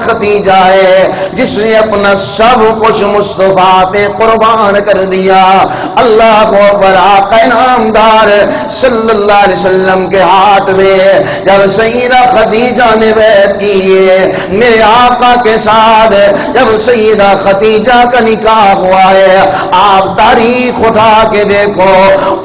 خدیجہ ہے جس نے اپنا سب کچھ مصطفیٰ پہ قربان کر دیا. اللہ اکبر. آقا نامدار صلی اللہ علیہ وسلم کے ہاتھ میں جب سیدہ خدیجہ نے بیعت کی ہے, میرے آقا کے ساتھ جب سیدہ خدیجہ کا نکاح ہوا ہے, آپ تاریخ اٹھا کے دیکھو,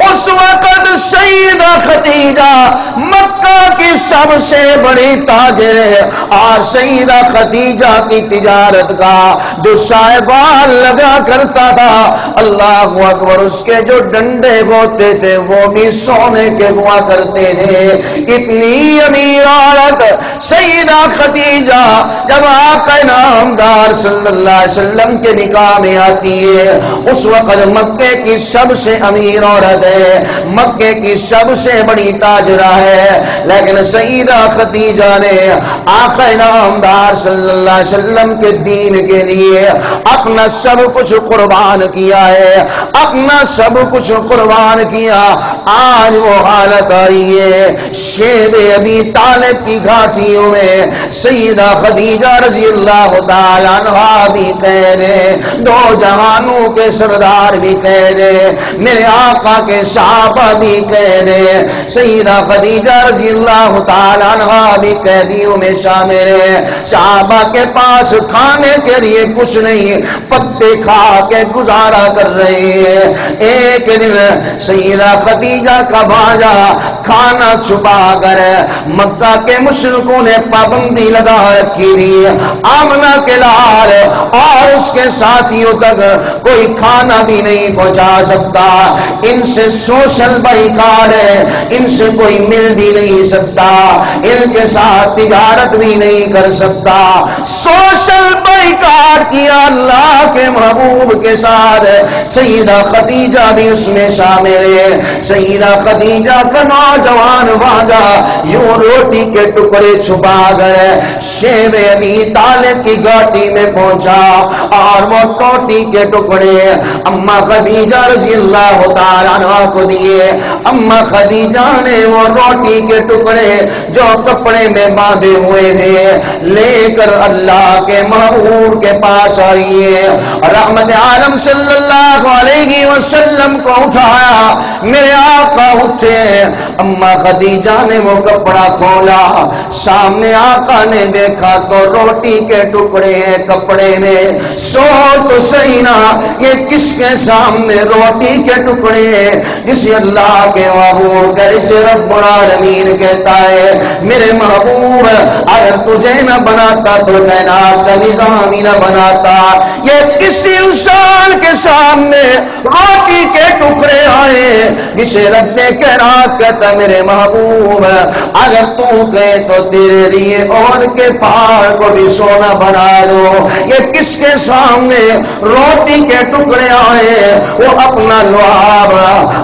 اس وقت سیدہ خدیجہ مکہ کی سب سے بڑی تاجر ہے, اور سیدہ خدیجہ کی تجارت کا جو صاحبان لگا کرتا تھا, اللہ اکبر, اس کے جو ڈنڈے ہوتے تھے وہ بھی سونے کے ہوا کرتے تھے. اتنی امیر عورت سیدہ خدیجہ جب آقا نامدار صلی اللہ علیہ وسلم کے نکاح میں آتی ہے, اس وقت مکے کی سب سے امیر عورت ہے, مکے کی سب سے بڑی تاجرہ ہے, لیکن سیدہ خدیجہ نے آقا نامدار صلی اللہ علیہ وسلم کے دین کے لیے اپنا سب کچھ قربان کیا ہے, اپنا سب کچھ قربان کیا. آج وہ حالت آئی ہے, شیب ابی طالب کی گھاٹیوں میں سیدہ خدیجہ رضی اللہ تعالیٰ عنہا بھی قید ہے, دو جہانوں کے سردار بھی قید ہے, میرے آقا کے صحابہ بھی قید ہے, سیدہ خدیجہ رضی اللہ تعالیٰ عنہا بھی قیدیوں میں شامل ہے. صحابہ کے پاس کھانے کے لیے کچھ نہیں, پتے کھا کے گزارا کر رہے ہیں. ایک دن سیدہ خدیجہ کا بھانجا کھانا چھپا کر مکہ کے مشرکوں نے پابندی لگا رکھی تھی, آمنہ کے لال اور اس کے ساتھیوں تک کوئی کھانا بھی نہیں پہنچا سکتا, ان سے سوشل بائیکاٹ ہے, ان سے کوئی مل بھی نہیں سکتا, ان کے ساتھ تجارت بھی نہیں کر سکتا. سوشل بائیکاٹ کیا اللہ کے محبوب کے ساتھ, سیدہ خدیجہ بھی اس میں شامل ہے. سیدہ خدیجہ کا نوجوان بھانجا یوں روٹی کے ٹکڑے چھپا گئے شیب ابی طالب کی گھاٹی میں پہنچا, اور وہ روٹی کے ٹکڑے اما خدیجہ رضی اللہ تعالیٰ عنہ کو دیے. اما خدیجہ نے وہ روٹی کے ٹکڑے جو کپڑے میں باندھے ہوئے تھے لے کر اللہ کے محبوب کے پاس آئی ہے, رحمت عالم صلی اللہ علیہ وسلم کو اٹھایا. میرے آقا اٹھے, اما خدیجہ نے وہ کپڑا کھولا, سامنے آقا نے دیکھا تو روٹی کے ٹکڑے ہیں کپڑے میں. سوچ تو صحیح نا, یہ کس کے سامنے روٹی کے ٹکڑے ہیں جسے اللہ کے محبوب کیسے رب العالمین کہتا ہے میرے محبوب اگر تجھے نہ بناتا تو کائنات کا نظام ہی نہ بناتا. یہ کسی انسان کے سامنے روٹی کے ٹکڑے آئے جسے رب کائنات کہتا میرے محبوب اگر تو کہے تو تیرے لیے اور کے پہاڑ کو بھی سونا بنا دو. یہ کس کے سامنے روٹی کے ٹکڑے آئے, وہ اپنا لعاب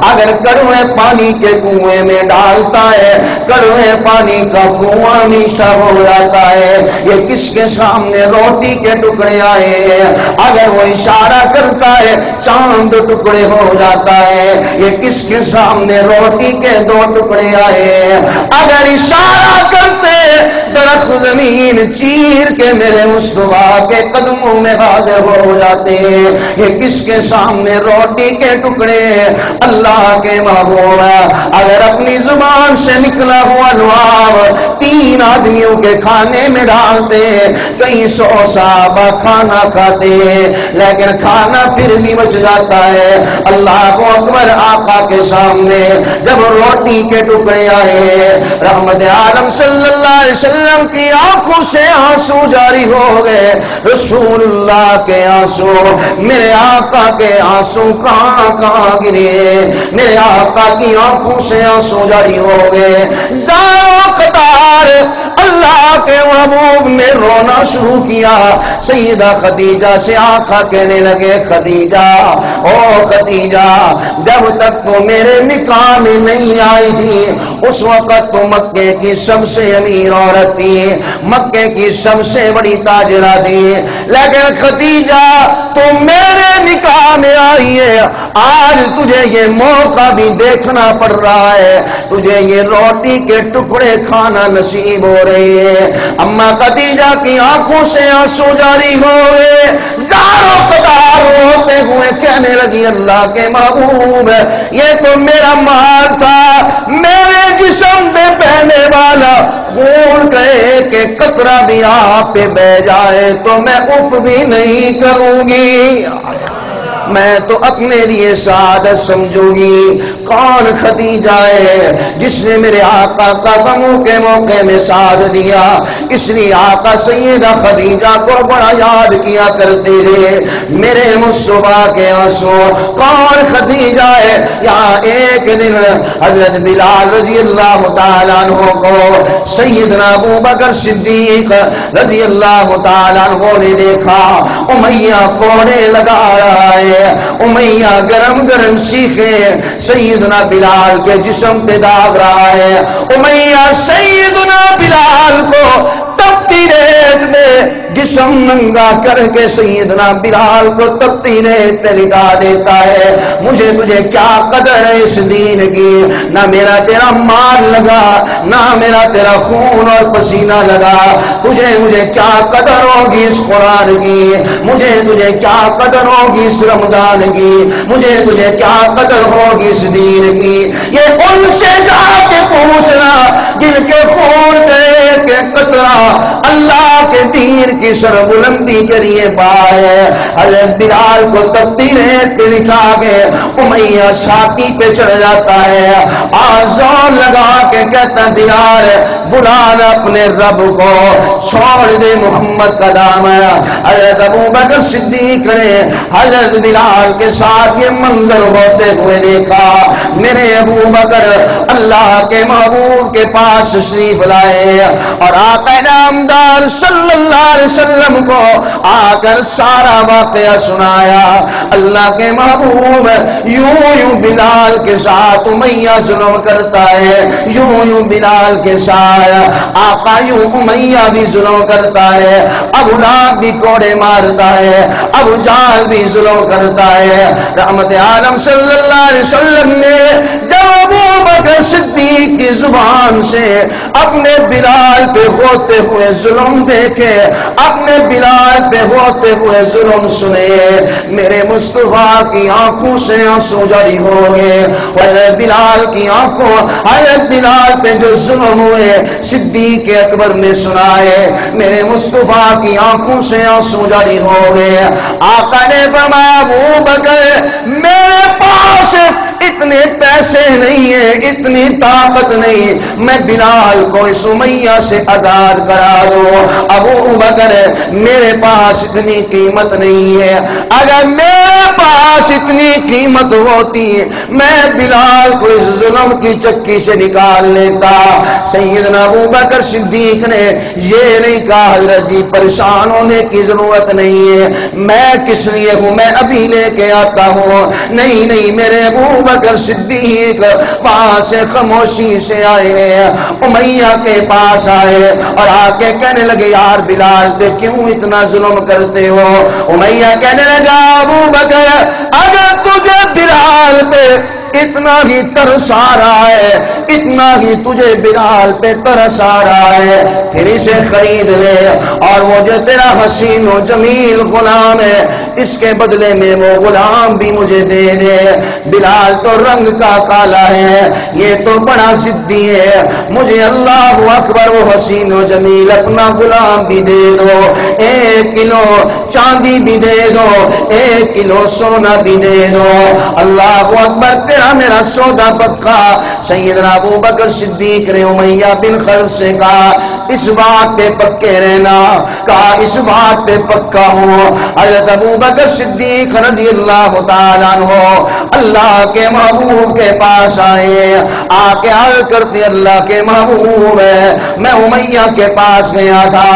اگر کڑوے پانی کے کنویں میں ڈالتا ہے, کڑوے پانی کا کنواں میٹھا ہو جاتا ہے. یہ کس کے سامنے روٹی کے ٹکڑے آئے, اگر وہ اشارہ کرتا ہے چاند ٹکڑے ہو جاتا ہے. یہ کس کے سامنے روٹی کے دو ٹکڑے آئے, اگر اشارہ کرتے درخت زمین چیر کے میرے مصطفیٰ کے قدموں میں حاضر ہو جاتے. یہ کس کے سامنے روٹی کے ٹکڑے, اللہ کے محبوب اگر اپنی زبان سے نکلا ہوا لعاب تین آدمیوں کے کھانے میں ڈالتے, کئی سو صحابہ کھانا کھاتے لیکن کھانا پھر بھی بچ جاتا ہے. اللہ کو اکبر, آقا کے سامنے جب روٹی کے ٹکڑے آئے, رحمت عالم صلی اللہ علیہ وسلم کی آنکھوں سے آنسو جاری ہو گئے. رسول اللہ کے آنسو, میرے آقا کے آنسو کہاں کہاں گرے, میرے آقا کی آنکھوں سے آنسو جاری ہو گئے. زاروں قطار اللہ کے محبوب نے رونا شروع کیا. سیدہ خدیجہ سے آقا کہنے لگے خدیجہ, او خدیجہ, جب تک تو میرے نکاح میں نہیں آئی تھی اس وقت تو مکے کی سب سے امیر عورت تھی, مکے کی سب سے بڑی تاجرہ تھی, لیکن خدیجہ تو میرے نکاح میں آئی ہے آج تجھے یہ موقع بھی دیکھنا پڑ رہا ہے، تجھے یہ روٹی کے ٹکڑے کھانا نصیب ہو رہے ہیں۔ اما خدیجہ کی آنکھوں سے آنسو جاری ہوئے، زاروں قطار روتے ہوئے کہنے لگی اللہ کے محبوب یہ تو میرا مال تھا، میرے جسم پہ بہنے والا خون کا ایک ایک قطرہ بھی آپ پہ بہ جائے تو میں اف بھی نہیں کروں گی، میں تو اپنے لیے سعادت سمجھوں گی۔ کون خدیجہ ہے جس نے میرے آقا کا غموں کے موقع میں ساتھ دیا؟ اس لیے آقا سیدہ خدیجہ کو بڑا یاد کیا کرتے تھے، میرے مصطفیٰ کے آنسو۔ کون خدیجہ ہے؟ یہاں ایک دن حضرت بلال رضی اللہ تعالیٰ عنہ کو سیدنا ابو بکر صدیق رضی اللہ تعالیٰ عنہ نے دیکھا، امیہ کوڑے لگا رہا ہے، امیہ گرم گرم سیخے سیدنا بلال کے جسم پہ داغ رہا ہے، امیہ سیدنا بلال کو تپتی ریت میں جسم ننگا کر کے سیدنا بلال کو تپتی ریت پہ لٹا دیتا ہے۔ مجھے تجھے کیا قدر ہے اس دین کی؟ نہ میرا تیرا مال لگا، نہ میرا تیرا خون اور پسینہ لگا، تجھے مجھے کیا قدر ہوگی اس قرآن کی؟ مجھے تجھے کیا قدر ہوگی اس رمضان کی؟ مجھے تجھے کیا قدر ہوگی اس دین کی؟ یہ ان سے جا کے پوچھنا جن کے خون کے قطرہ اللہ کے دین کی سربلندی کے لیے پائے۔ حضرت بلال کو تپتی ریت پہ لٹا کے امیہ ساتھی پہ چڑھ جاتا ہے، آزان لگا کے کہتا بلال بلال اپنے رب کو، چھوڑ دے محمد کا دامن۔ حضرت ابو بکر صدیق نے حضرت بلال کے ساتھ یہ منظر ہوتے ہوئے دیکھا۔ میرے ابو بکر اللہ کے محبوب کے پاس تشریف لائے اور آقا نامدار صلی اللہ علیہ وسلم کو آ کر سارا واقعہ سنایا۔ اللہ کے محبوب یوں بلال کے ساتھ امیہ ظلم کرتا ہے، یوں بلال کے ساتھ آقا یوں امیہ بھی ظلم کرتا ہے، ابو لہب بھی کوڑے مارتا ہے، ابو جہل بھی ظلم کرتا ہے۔ رحمت عالم صلی اللہ علیہ وسلم نے جب ابو بکر صدیق کی زبان سے اپنے بلال پہ ہوتے ہوئے ظلم دیکھے، اپنے بلال پہ ہوتے ہوئے ظلم سنے، میرے مصطفیٰ کی آنکھوں سے آنسو جاری ہو گئے۔ حضرت بلال کی آنکھوں، حضرت بلال پہ جو ظلم ہوئے صدیق اکبر نے سنائے، میرے مصطفیٰ کی آنکھوں سے آنسو جاری ہو گئے۔ آقا نے فرمایا ابو بکر میرے پاس اتنے پیسے نہیں ہیں، اتنی طاقت نہیں، میں بلال کو اس امیہ سے آزاد کرا دو۔ ابو بکر میرے پاس اتنی قیمت نہیں ہے، اگر میرے پاس اتنی قیمت ہوتی میں بلال کو اس ظلم کی چکی سے نکال لیتا۔ سیدنا ابو بکر صدیق نے یہ نہیں کہا حضرت جی پریشان ہونے کی ضرورت نہیں ہے، میں کس لیے ہوں، میں ابھی لے کے آتا ہوں۔ نہیں نہیں، میرے ابو بکر صدیق وہاں سے خاموشی سے آئے ہیں، امیہ کے پاس آئے اور آ کے کہنے لگے یار بلال پہ کیوں اتنا ظلم کرتے ہو؟ امیہ کہنے لگا ابو بکر اگر تجھے بلال پہ اتنا ہی ترس آ رہا ہے، اتنا ہی تجھے بلال پہ ترس آ رہا ہے، پھر اسے خرید لے اور وہ جو تیرا حسین و جمیل غلام ہے اس کے بدلے میں وہ غلام بھی مجھے دے دے۔ بلال تو رنگ کا کالا ہے، یہ تو بڑا ضدی ہے، مجھے اللہ اکبر وہ حسین و جمیل اپنا غلام بھی دے دو، 1 کلو چاندی بھی دے دو، 1 کلو سونا بھی دے دو، اللہ اکبر تیرا میرا سودا پکا۔ سیدنا ابو بکر صدیق نے امیہ بن خلف سے کہا اس بات پہ پکے رہنا، کہا اس بات پہ پکا ہوں۔ حضرت ابو بکر صدیق رضی اللہ تعالیٰ عنہ اللہ کے محبوب کے پاس آئے، آ کے عرض کرتے اللہ کے محبوب ہے میں امیہ کے پاس گیا تھا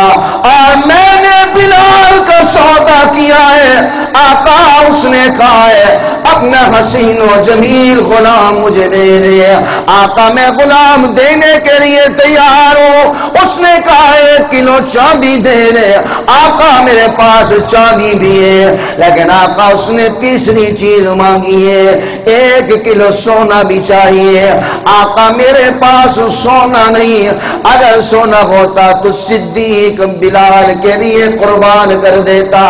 اور میں نے بلال کا سودا کیا ہے، آقا اس نے کہا ہے اپنا حسین و جمیل غلام مجھے دے دے۔ آقا میں غلام دینے کے لیے تیار ہوں۔ اس نے کہا 1 کلو چاندی دے دے۔ آقا میرے پاس چاندی بھی ہے، لیکن آقا اس نے تیسری چیز مانگی ہے، 1 کلو سونا بھی چاہیے۔ آقا میرے پاس سونا نہیں، اگر سونا ہوتا تو صدیق بلال کے لیے قربان کر دیتا۔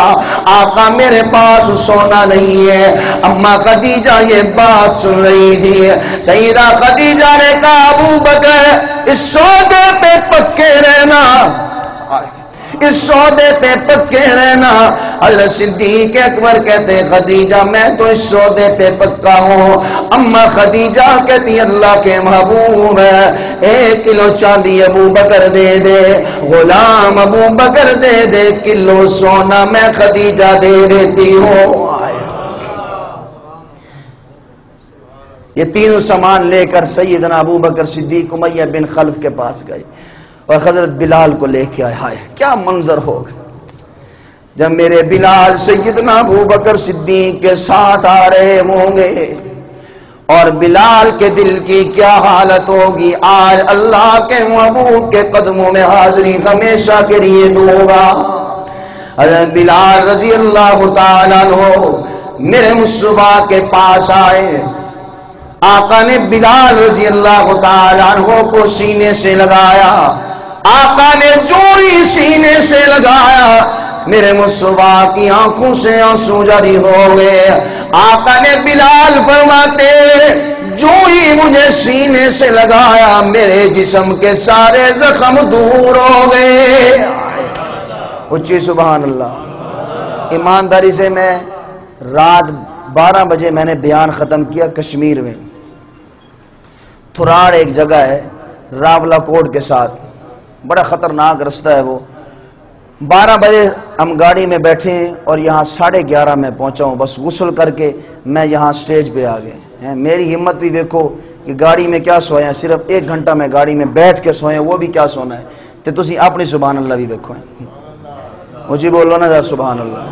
آقا میرے پاس سونا نہیں ہے۔ اما خدیجہ یہ بات سن رہی تھی۔ سیدہ خدیجہ نے کہا ابو بکر اس سودے پہ پکے رہنا، اس سودے پہ پکے رہنا۔ حضرت صدیق اکبر کہتے خدیجہ میں تو اس سودے پہ پکا ہوں۔ اما خدیجہ کہتی اللہ کے محبوب 1 کلو چاندی ابو بکر دے دے، غلام ابو بکر دے دے، کلو سونا میں خدیجہ دے دیتی ہوں۔ یہ تینوں سامان لے کر سیدنا ابو بکر صدیق امیہ بن خلف کے پاس گئے اور حضرت بلال کو لے کے آئے۔ ہائے کیا منظر ہوگا جب میرے بلال سیدنا ابو بکر صدیق کے ساتھ آ رہے ہوں گے، اور بلال کے دل کی کیا حالت ہوگی۔ آج اللہ کے محبوب کے قدموں میں حاضری ہمیشہ کے لیے دوں گا۔ حضرت بلال رضی اللہ تعالیٰ عنہ میرے مصطفیٰ کے پاس آئے۔ آقا نے بلال رضی اللہ تعالیٰ عنہ کو سینے سے لگایا۔ آقا نے جو ہی سینے سے لگایا میرے مصطفیٰ کی آنکھوں سے آنسو جاری ہو گئے۔ آقا نے بلال فرماتے جو ہی مجھے سینے سے لگایا میرے جسم کے سارے زخم دور ہو گئے۔ اچھی سبحان اللہ۔ ایمانداری سے میں رات 12 بجے میں نے بیان ختم کیا کشمیر میں۔ تھراڑ ایک جگہ ہے راولہ کوٹ کے ساتھ، بڑا خطرناک رستہ ہے وہ۔ 12 بجے ہم گاڑی میں بیٹھے ہیں اور یہاں 11:30 میں پہنچا ہوں، بس غسل کر کے میں یہاں سٹیج پہ آ گئے۔ میری ہمت بھی دیکھو کہ گاڑی میں کیا سویا، صرف 1 گھنٹہ میں گاڑی میں بیٹھ کے سویا، وہ بھی کیا سونا ہے۔ تو تسی اپنی سبحان اللہ بھی دیکھو، مجھے بولو نا ذرا سبحان اللہ۔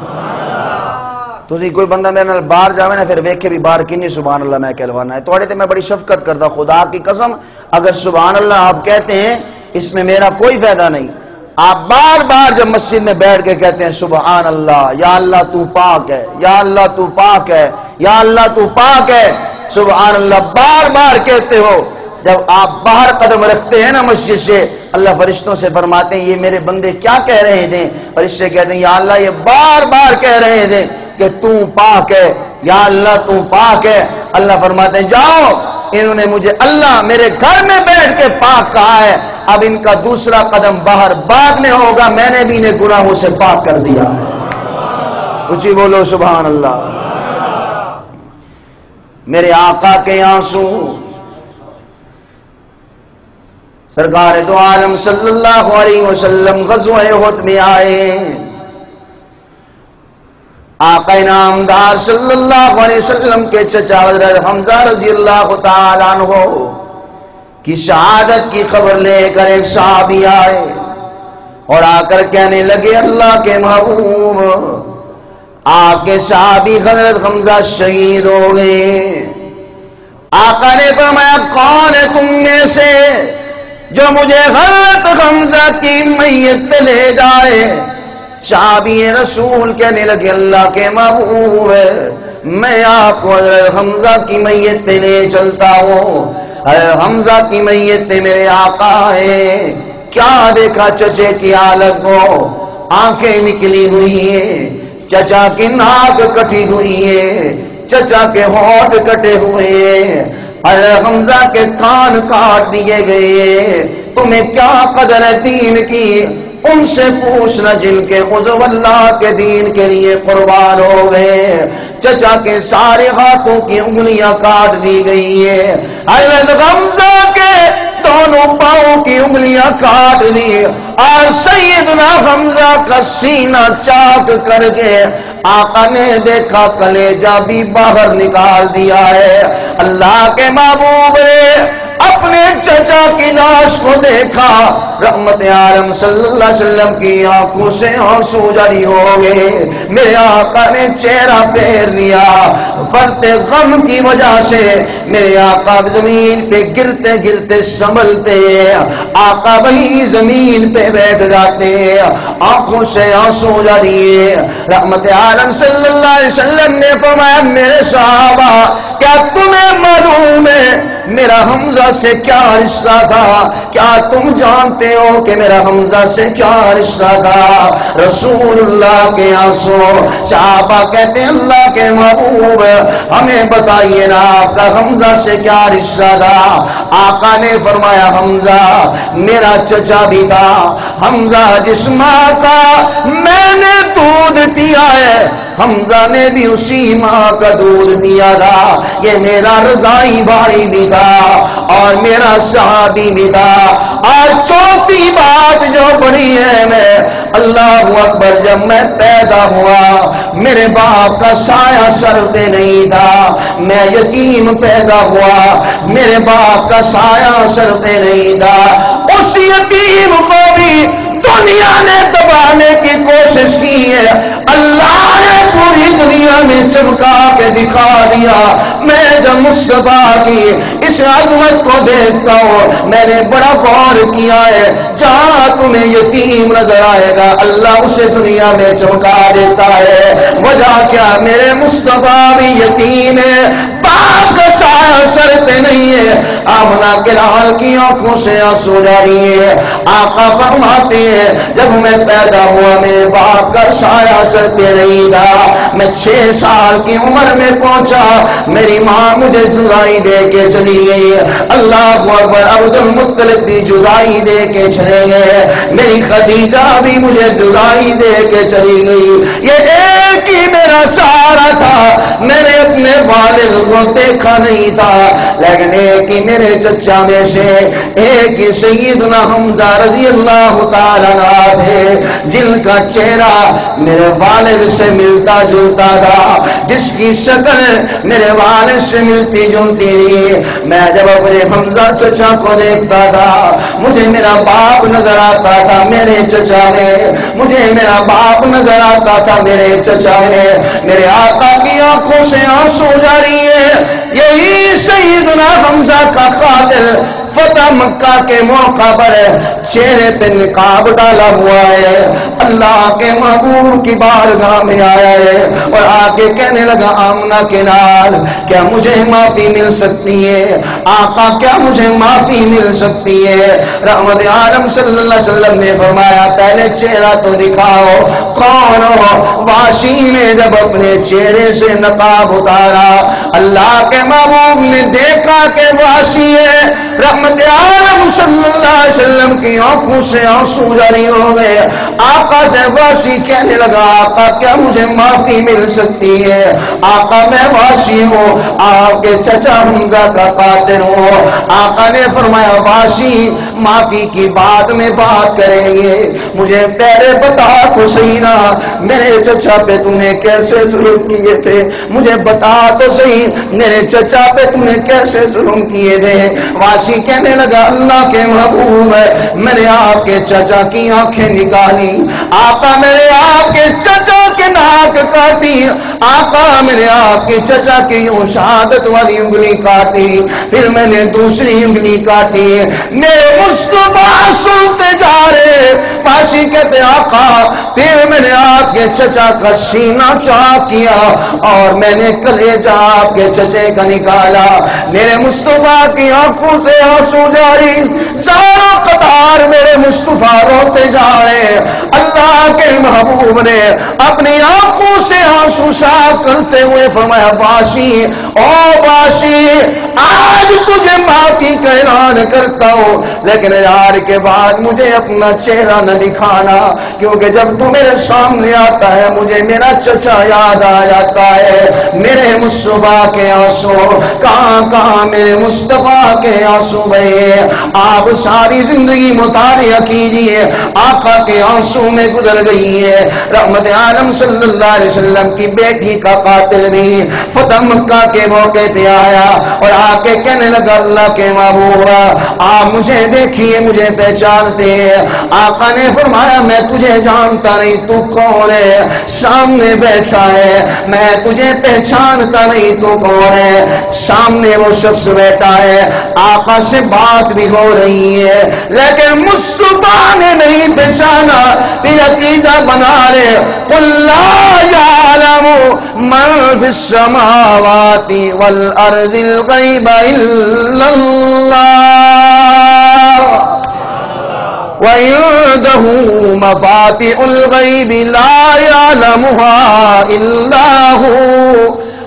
تسی کوئی بندہ میرے نال باہر جاوے نا پھر ویکھے بھی باہر کنی سبحان اللہ میں کہلوانا ہے۔ تھوڑے تے میں بڑی شفقت کرتا، خدا کی قسم اگر سبحان اللہ آپ کہتے ہیں اس میں میرا کوئی فائدہ نہیں۔ آپ بار بار جب مسجد میں بیٹھ کے کہتے ہیں سبحان اللہ، یا اللہ تو پاک ہے، یا اللہ تو پاک ہے، یا اللہ تو پاک ہے، سبحان اللہ بار بار کہتے ہو، جب آپ باہر قدم رکھتے ہیں نا مسجد سے، اللہ فرشتوں سے فرماتے ہیں یہ میرے بندے کیا کہہ رہے تھے؟ فرشتے کہتے ہیں یا اللہ یہ بار بار کہہ رہے تھے کہ تو پاک ہے، یا اللہ تو پاک ہے۔ اللہ فرماتے ہیں جاؤ، انہوں نے مجھے اللہ میرے گھر میں بیٹھ کے پاک کہا ہے، اب ان کا دوسرا قدم باہر بعد میں ہوگا، میں نے بھی انہیں گناہوں سے پاک کر دیا۔ اچھی بولو سبحان اللہ۔ میرے آقا کے آنسو سرکار دو عالم صلی اللہ علیہ وسلم غزوہ احد میں آئے۔ آقا نامدار صلی اللہ علیہ وسلم کے چچا حضرت حمزہ رضی اللہ تعالیٰ عنہ کی شہادت کی خبر لے کر ایک صحابی آئے اور آ کر کہنے لگے اللہ کے محبوب آپ کے صحابی حضرت حمزہ شہید ہو گئے۔ آقا نے فرمایا کون ہے تم میں سے جو مجھے حضرت حمزہ کی میت پہ لے جائے؟ صحابی رسول کہنے لگے اللہ کے محبوب میں آپ کو حضرت حمزہ کی میت پہ لے چلتا ہوں۔ حضرت حمزہ کی میت پہ میرے آقا ہے، کیا دیکھا چچے کی حالت کو، آنکھیں نکلی ہوئی ہیں، چچا کی ناک کٹی ہوئی ہے، چچا کے ہونٹ کٹے ہوئے ہیں، حضرت حمزہ کے کان کاٹ دیے گئے، تمہیں کیا قدر ہے دین کی؟ ان سے پوچھنا جن کے عضو اللہ کے دین کے لیے قربان ہو گئے۔ چچا کے سارے ہاتھوں کی انگلیاں کاٹ دی گئی ہے، حضرت حمزہ کے دونوں پاؤں کی انگلیاں کاٹ دی، اور سیدنا حمزہ کا سینہ چاک کر کے آقا نے دیکھا کلیجہ بھی باہر نکال دیا ہے۔ اللہ کے محبوب نے اپنے چچا کی لاش کو دیکھا، رحمت عالم صلی اللہ علیہ وسلم کی آنکھوں سے آنسو جاری ہو گئے. میرے آقا نے چہرہ پھیر لیا. فرط غم کی وجہ سے میرے آقا زمین پہ گرتے گرتے سنبھلتے, آقا وہی زمین پہ بیٹھ جاتے, آنکھوں سے آنسو جاری ہے. رحمت عالم صلی اللہ علیہ وسلم نے فرمایا میرے صحابہ کیا تمہیں معلوم ہے میرا حمزہ سے کیا رشتہ تھا؟ کیا تم جانتے ہو کہ میرا حمزہ سے کیا رشتہ تھا؟ رسول اللہ کے آنسو. صحابہ کہتے ہیں اللہ کے محبوب ہمیں بتائیے نا آپ کا حمزہ سے کیا رشتہ تھا؟ آقا نے فرمایا حمزہ میرا چچا بھی تھا. حمزہ جس ماں کا میں نے دودھ پیا ہے حمزہ نے بھی اسی ماں کا دودھ پیا تھا. یہ میرا رضائی بھائی بھی تھا اور میرا صحابی بھی تھا. اور چوتھی بات جو بڑی ہے میں اللہ اکبر جب میں پیدا ہوا میرے باپ کا سایہ سر پہ نہیں تھا. میں یتیم پیدا ہوا میرے باپ کا سایہ سر پہ نہیں تھا. اس یتیم کو بھی دنیا نے دبانے کی کوشش کی ہے, اللہ نے پوری دنیا میں چمکا کے دکھا دیا. میں جب مصطفیٰ کی اس عظمت کو دیکھتا ہوں میں نے بڑا غور کیا ہے, جہاں تمہیں یتیم نظر آئے گا اللہ اسے دنیا میں چمکا دیتا ہے. وجہ کیا؟ میرے مصطفیٰ بھی یتیم ہے, باپ کا سایہ سر پہ نہیں ہے. آمنہ کے لال کی آنکھوں سے آنسو جاری ہے. آقا فرماتے ہیں جب میں پیدا ہوا میرے باپ کا سایہ سر پہ نہیں تھا. میں 6 سال کی عمر میں پہنچا میری ماں مجھے جدائی دے کے چلی گئی. اللہ اکبر. عبد المطلب بھی جدائی دے کے چلے گئے. میری خدیجہ بھی مجھے جدائی دے کے چلی گئی. یہ ایک ہی میرا سہارا تھا. میں نے اپنے والد کو دیکھا نہیں تھا لیکن ایک ہی میرے چچا میں سے ایک ہی سیدنا حمزہ رضی اللہ تعالیٰ عنہ تھے جن کا چہرہ میرے والد سے ملتا جلتا تھا, جس کی شکل میرے والد سے ملتی جلتی تھی. میں جب اپنے حمزہ چچا کو دیکھتا تھا مجھے میرا باپ نظر آتا تھا میرے چچا میں, مجھے میرا باپ نظر آتا تھا میرے چچا میں. میرے آقا کی آنکھوں سے آنسو جاری ہے. یہی سیدنا حمزہ کا قاتل فتح مکہ کے موقع پر چہرے پہ نقاب ڈالا ہوا ہے, اللہ کے محبوب کی بارگاہ میں آیا ہے اور آ کے کہنے لگا آمنہ کے لال کیا مجھے معافی مل سکتی ہے؟ آقا کیا مجھے معافی مل سکتی ہے؟ رحمت عالم صلی اللہ علیہ وسلم نے فرمایا پہلے چہرہ تو دکھاؤ کون ہو؟ واشی نے جب اپنے چہرے سے نقاب اتارا اللہ کے محبوب نے دیکھا کہ واشی ہے. رحمت عالم صلی اللہ علیہ وسلم کی آنکھوں سے آنسو جاری ہو گئے. آقا سے واشی کہنے لگا آقا کیا مجھے معافی مل سکتی ہے؟ آقا میں واشی ہوں, آپ کے چچا حمزہ کا قاتل ہوں. آقا نے فرمایا واشی معافی کی بعد میں بات کریں گے, مجھے پہلے بتا تو صحیح نا میرے چچا پہ تم نے کیسے ظلم کیے تھے, مجھے بتا تو صحیح میرے چچا پہ تم نے کیسے ظلم کیے تھے. واشی کہنے لگا اللہ کے محبوب ہے میں نے آپ کے چچا کی آنکھیں نکالی, آقا میرے آپ کے چچا کے ناک کاٹی, آقا میرے آپ کے چچا کی یوں شہادت والی انگلی کاٹی, پھر میں نے دوسری انگلی کاٹی. میرے مصطفیٰ سنتے جا رہے. واشی کہتے آقا پھر میں نے آپ کے چچا کا سینہ چاک کیا اور میں نے کلیجہ آپ کے چچے کا نکالا. میرے مصطفیٰ کی آنکھوں سے آنسو جاری, سارا قطار میرے مصطفیٰ روتے جا رہے. اللہ کے محبوب نے اپنی آنکھوں سے آنسو صاف کرتے ہوئے فرمایا واشی او واشی آج تجھے معافی کا اعلان کرتا ہوں لیکن یار کے بعد مجھے اپنا چہرہ نہ دکھانا کیونکہ جب تو میرے سامنے آتا ہے مجھے میرا چچا یاد آ جاتا ہے. میرے مصطفیٰ کے آنسو کہاں کہاں میرے مصطفیٰ کے آنسو بہے. آپ ساری زندگی مطالعہ کیجئے، آقا کے آنسو میں گزر گئی ہے۔ رحمت عالم صلی اللہ علیہ وسلم کی بیٹی کا قاتل بھی فتح مکہ کے موقع پہ آیا اور آ کے کہنے لگا اللہ کے محبوب آپ مجھے دیکھیے، مجھے پہچانتے ہیں؟ آقا نے فرمایا میں تجھے جانتا نہیں، تو کون ہے؟ سامنے بیٹھا ہے، میں تجھے پہچانتا نہیں، تو کون ہے؟ سامنے وہ شخص بیٹھا ہے، آقا سے بات بھی ہو رہی ہے لیکن مصطفیٰ نے نہیں پہچانا۔ پھر عقیدہ بنا لے، قل لا یعلم من فی السماوات والارض الغیب الا اللہ وعنده مفاتح الغیب لا يعلمها الا هو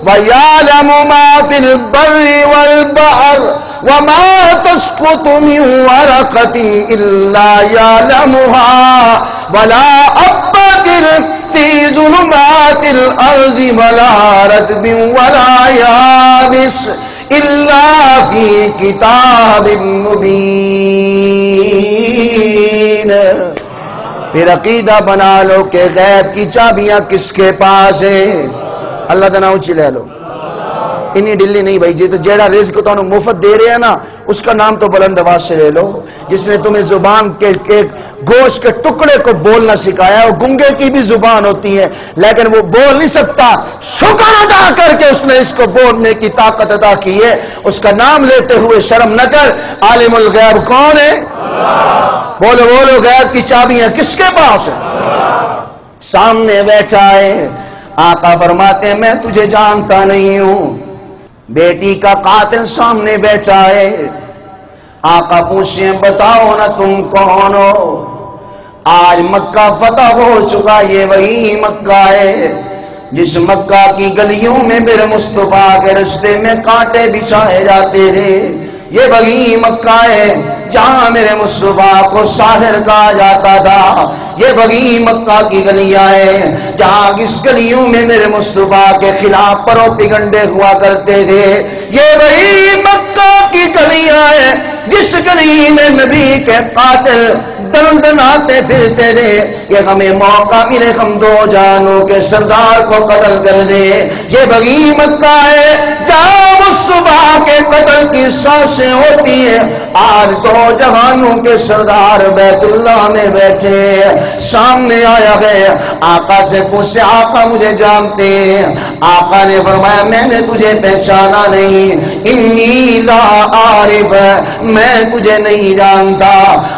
وَيَعْلَمُ مَا فِي الْبَرِّ وَالْبَحْرِ وَمَا تَسْقُطُ مِنْ وَرَقَةٍ إِلَّا يَعْلَمُهَا وَلَا حَبَّةٍ فِي ظُلُمَاتِ الْأَرْضِ وَلَا رَطْبٍ وَلَا يَابِسٍ إِلَّا فِي كِتَابٍ مُبِينٍ۔ پھر عقیدہ بنا لو کہ غیب کی چابیاں کس کے پاس ہیں؟ اللہ کا نام لے لو، انی ڈلی نہیں بھائی جی، تو جیڑا رزق تو مفت دے رہے ہیں نا اس کا نام تو بلند آواز سے لے لو۔ جس نے تمہیں زبان کے گوشت کے ٹکڑے کو بولنا سکھایا، وہ گنگے کی بھی زبان ہوتی ہے لیکن وہ بول نہیں سکتا، شکر ادا کر کے اس نے اس کو بولنے کی طاقت ادا کی ہے، اس کا نام لیتے ہوئے شرم نہ کر۔ عالم الغیب کون ہے؟ بولو بولو، غیب کی چابیاں کس کے پاس ہیں؟ سامنے بیٹھا ہے، آقا فرماتے ہیں میں تجھے جانتا نہیں ہوں۔ بیٹی کا قاتل سامنے بیٹھا ہے، آقا پوچھیں بتاؤ نا تم کون ہو؟ آج مکہ فتح ہو چکا، یہ وہی مکہ ہے جس مکہ کی گلیوں میں میرے مصطفیٰ کے رستے میں کانٹے بچھائے جاتے تھے، یہ وہی مکہ ہے جہاں میرے مصطفیٰ کو ساحر کہا جاتا تھا، یہ وہی مکہ کی گلیاں ہیں جہاں اس گلیوں میں میرے مصطفیٰ کے خلاف پروپیگنڈے ہوا کرتے تھے، یہ وہی مکہ کی گلیاں ہیں جس گلی میں نبی کے قاتل دندناتے پھرتے تھے کہ ہمیں موقع ملے ہم دو جانوں کے سردار کو قتل کر دے، یہ وہی مکہ ہے جہاں مصطفیٰ کے قتل کی سازشیں ہوتی ہیں۔ آج دو جوانوں کے سردار بیت اللہ میں بیٹھے، سامنے آیا ہے، آقا سے پوچھے آقا مجھے جانتے ہیں؟ آقا نے فرمایا میں نے تجھے پہچانا نہیں، انی لا عارف، میں تجھے نہیں جانتا۔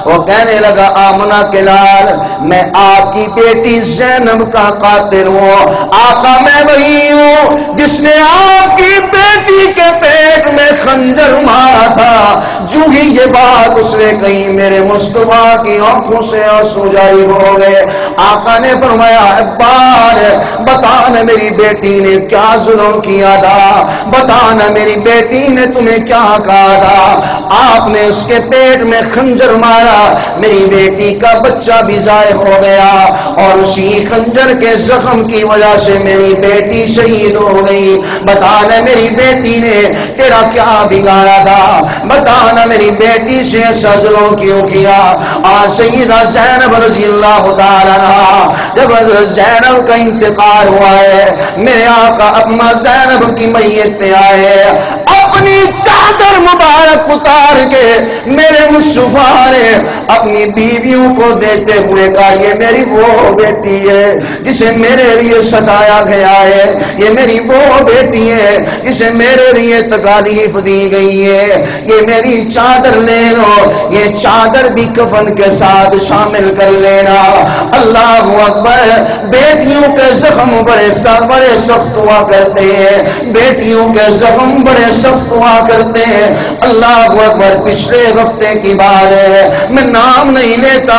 وہ کہنے لگا آمنہ کے لال میں آپ کی بیٹی زینب کا قاتل ہوں۔ آقا میں وہی ہوں جس نے آپ کی بیٹی کے پیٹ میں خنجر مارا تھا۔ جو ہی یہ بات اس نے کہی میرے مصطفیٰ کی آنکھوں سے آنسو جاری ہو گئے۔ آقا نے فرمایا عبار بتانا میری بیٹی نے کیا ظلم کیا تھا، بتانا میری بیٹی نے تمہیں کیا کہا تھا؟ آپ نے اس کے پیٹ میں خنجر مارا، میری بیٹی کا بچہ بھی ضائع ہو گیا اور اسی خنجر کے زخم کی وجہ سے میری بیٹی شہید ہو گئی۔ بتانا میری بیٹی نے تیرا کیا بگاڑا تھا، بتانا میری بیٹی سے ایسا ظلم کیوں کیا؟ اور سیدہ زینب رضی اللہ تعالیٰ عنہا جب حضرت زینب کا انتقال ہوا ہے، میرے آقا اما زینب کی میت پہ آئے، اپنی چادر مبارک اتار کے میرے مصطفیٰ نے اپنی بیویوں کو دیتے ہوئے کہا یہ میری وہ بیٹی ہے جسے میرے لیے ستایا گیا ہے، یہ میری وہ بیٹی ہے جسے میرے لیے تکالیف دی گئی ہے، یہ میری چادر لے لو، یہ چادر بھی کفن کے ساتھ شامل کر لینا۔ اللہ اکبر، بیٹیوں کے زخم بڑے سخت ہوا کرتے ہیں، بیٹیوں کے زخم بڑے سخت ہوا کرتے ہیں۔ اللہ اکبر، پچھلے ہفتے کی بات ہے، میں نام نہیں لیتا،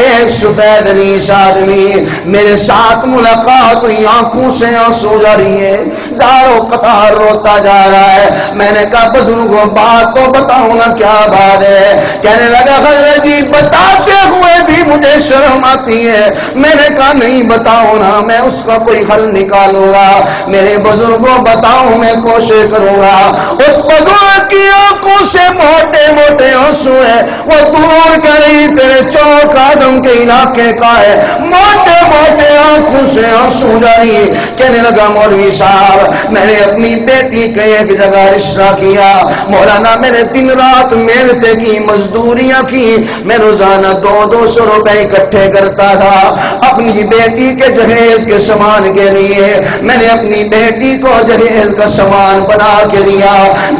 ایک سفید ریش آدمی میرے ساتھ ملاقات ہوئی، آنکھوں سے آنسو جاری ہے، زاروں قطار روتا جا رہا ہے۔ میں نے کہا بزرگوں بات تو بتاؤ نا کیا بات ہے؟ کہنے لگا حضرت جی بتاتے ہوئے بھی مجھے شرم آتی ہے۔ میں نے کہا نہیں بتاؤ نا، میں اس کا کوئی حل نکالوں گا۔ میرے بزرگوں بتاؤ، میں کوشش کروں گا۔ اس بزرگ کی آنکھوں سے موٹے موٹے آنسو ہے، وہ دور کہیں تیرے چوک اعظم کے علاقے کا ہے، موٹے موٹے آنکھوں سے آنسو جاری۔ کہنے لگا مولوی صاحب میں نے اپنی بیٹی کے ایک جگہ رشتہ کیا مولانا، میں نے دن رات محنتیں کی، مزدوریاں کی، میں روزانہ 200 روپے اکٹھے کرتا تھا اپنی بیٹی کے جہیز کے سامان کے لیے۔ میں نے اپنی بیٹی کو جہیز کا سامان بنا کے دیا،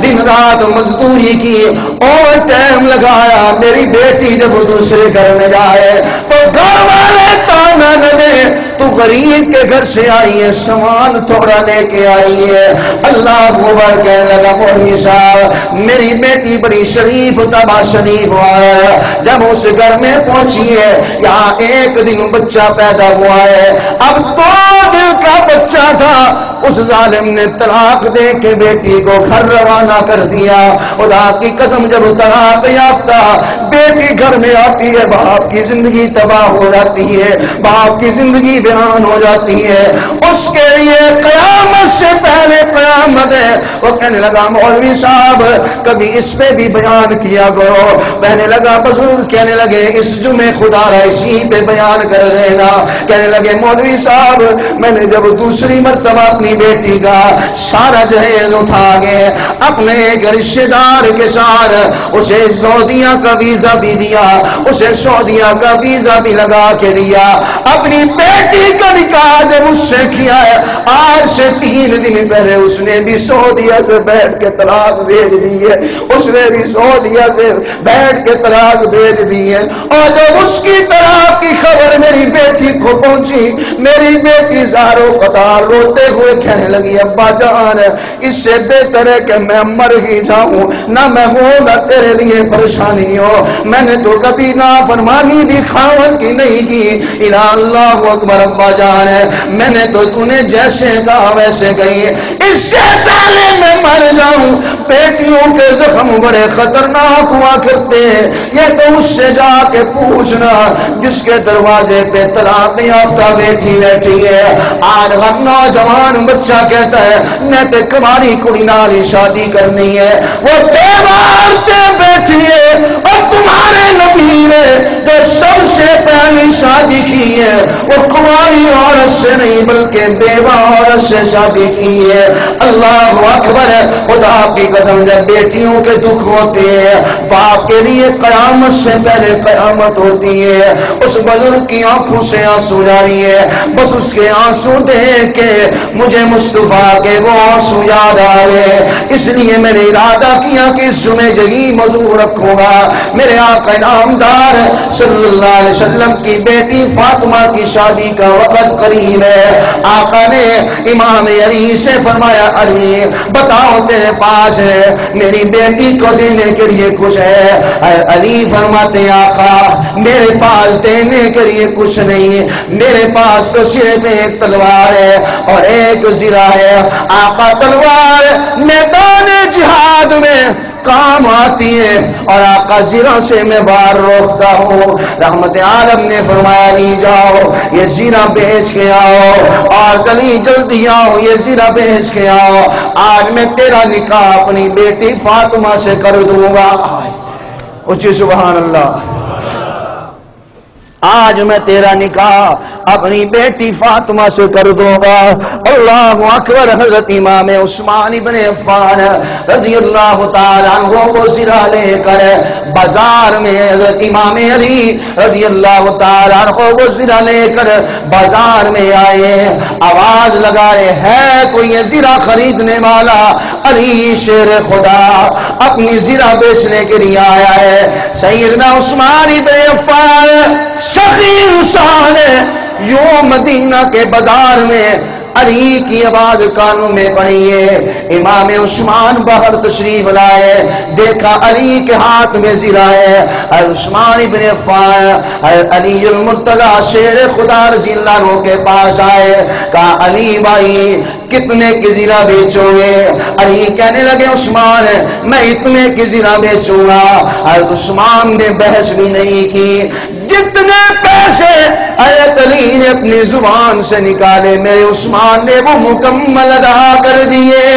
دن رات مزدوری کی، اور ٹائم لگایا۔ میری بیٹی جب دوسرے گھر میں جائے تو گھر والے تانا نہ دے، تو غریب کے گھر سے آئی ہے، سامان تھوڑا لے کے آئی ہے۔ اللہ اکبر کہنے لگا مولوی صاحب میری بیٹی بڑی شریف طبع شریف ہوا ہے، جب اس گھر میں پہنچی ہے یہاں ایک دن بچہ پیدا ہوا ہے، اب 2 دن کا بچہ تھا، اس ظالم نے طلاق دے کے بیٹی کو گھر روانہ کر دیا۔ خدا کی قسم جب طلاق یافتہ بیٹی گھر میں آتی ہے باپ کی زندگی تباہ ہو جاتی ہے، باپ کی زندگی بیان ہو جاتی ہے، اس کے لیے قیامت سے پہلے قیامت ہے۔ وہ کہنے لگا مولوی صاحب کبھی اس پہ بھی بیان کیا کرو۔ کہنے لگا بزرگ کہنے لگے اس جمعے خدا را اسی پہ بیان کر دینا۔ کہنے لگے مولوی صاحب میں نے جب دوسری مرتبہ اپنی بیٹی کا سارا جہیز اٹھا گئے اپنے ایک رشتے دار کے ساتھ اسے سعودیہ کا ویزا بھی دیا، اسے سعودیہ کا ویزا بھی لگا کے دیا، اپنی بیٹی کا نکاح جب اس سے کیا ہے آج سے 3 دن پہلے اس نے بھی سعودیہ سے بیٹھ کے طلاق بھیج دی ہے، اس نے بھی سعودیہ سے بیٹھ کے طلاق بھیج دی ہے۔ اور جب اس کی طلاق کی خبر میری بیٹی کو پہنچی، میری بیٹی زاروں قطار روتے ہوئے کہنے لگی ابا جان اس سے بہتر ہے کہ میں مر ہی جاؤں، نہ میں ہوں نہ تیرے لیے پریشانی ہو، میں نے تو کبھی نافرمانی بھی خاوند کی نہیں کی۔ الا اللہ اکبر ابا جان میں نے تو تُونے جیسے کہا ویسے کہی، اس سے پہلے میں مر جاؤں۔ بیٹیوں کے زخم بڑے خطرناک ہوا کرتے ہیں، یہ تو اس سے جا کے پوچھنا جس کے دروازے پہ طلاق یافتہ بیٹھی بیٹھی ہے۔ آج ہر نوجوان بچہ کہتا ہے میں تے کماری کڑی نال شادی کرنی ہے، وہ دیوار تے بیٹھی ہے، اور تمہارے نبی نے جو سب سے پہلی شادی کی ہے وہ کماری عورت سے نہیں بلکہ بیوہ عورت سے شادی کی ہے۔ اللہ اکبر خدا کی قسم جب بیٹیوں کے دکھ ہوتے ہیں باپ کے لیے قیامت سے پہلے قیامت ہوتی ہے۔ اس بزرگ کی آنکھوں سے آنسو جاری ہے، بس اس کے آنسو دیکھ کے مجھے مصطفیٰ کے وہ آنسو یاد آ گئے، اس لیے میں نے ارادہ کیا کہ اس جمعے یہی موضوع رکھوں گا۔ میرے آقا نامدار صلی اللہ علیہ وسلم کی بیٹی فاطمہ کی شادی کا وقت قریب ہے۔ آقا نے امام علی سے فرمایا علی بتاؤ تیرے پاس ہے میری بیٹی کو دینے کے لیے کچھ ہے؟ علی فرماتے آقا میرے پاس دینے کے لیے کچھ نہیں، میرے پاس تو صرف ایک تلوار ہے اور ایک زرہ ہے۔ آقا تلوار میدان جہاد میں کام آتی ہے اور آقا زرہ سے میں وار روکتا ہوں۔ رحمت عالم نے فرمایا نہیں جاؤ یہ زرہ بیچ کے آؤ، اور چلی جلدی آؤ یہ زرہ بیچ کے آؤ، آج میں تیرا نکاح اپنی بیٹی فاطمہ سے کر دوں گا۔ اچھی سبحان اللہ، آج میں تیرا نکاح اپنی بیٹی فاطمہ سے کر دوں گا۔ اللہ اکبر۔ حضرت امام عثمان ابن عفان رضی اللہ تعالیٰ عنہ کو زرہ لے کر بازار میں حضرت امام علی رضی اللہ تعالیٰ عنہ کو زرہ لے کر بازار میں آئے، آواز لگائے ہے کوئی یہ زرہ خریدنے والا؟ علی شیر خدا اپنی زرہ بیچنے کے لیے آیا ہے۔ سیدنا عثمان ابن عفان سخی انسان ہے، یوں مدینہ کے بازار میں علی کی آواز کانوں میں پڑی ہے۔ امام عثمان باہر تشریف لائے، دیکھا علی کے ہاتھ میں زرہ ہے۔ عثمان ابن عفان علی المرتضی شیر خدا رضی اللہ عنہ کے پاس آئے، کہا علی بھائی کتنے کی زرہ بیچو گے؟ علی کہنے لگے عثمان میں اتنے کی زرہ بیچوں گا۔ حضرت عثمان نے بحث بھی نہیں کی، جتنے پیسے حضرت علی نے اپنی زبان سے نکالے میرے عثمان نے وہ مکمل ادا کر دیے۔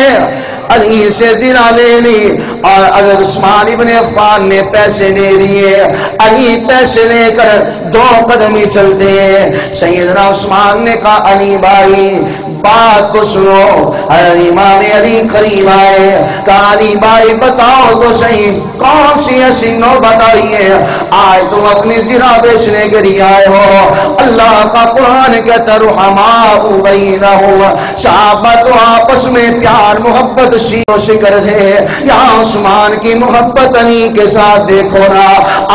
علی سے زرہ لے لی اور حضرت عثمان ابن عفان نے پیسے دے دیے۔ علی پیسے لے کر 2 قدم ہی چلتے ہیں۔ سیدنا عثمان نے کہا علی بھائی بات تو سنو۔ امام علی قریب آئے، کہا علی بھائی بتاؤ تو صحیح کون سی ایسی نوبت آئی ہے آج تم اپنی زرہ بیچنے کے لیے آئے ہو؟ اللہ کا قرآن کہتا رحماء بینہم، صحابہ تو آپس میں پیار محبت شیر و شکر ہے۔ یہاں عثمان کی محبت علی کے ساتھ دیکھو نا،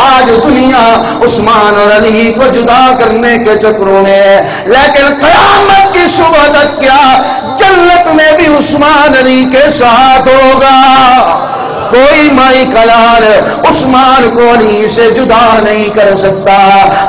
آج دنیا عثمان اور علی کو جدا کرنے کے چکروں میں، لیکن قیامت کی صبح تک کیا جنت میں بھی عثمان علی کے ساتھ ہوگا۔ کوئی مائی کلال عثمان کو علی سے جدا نہیں کر سکتا۔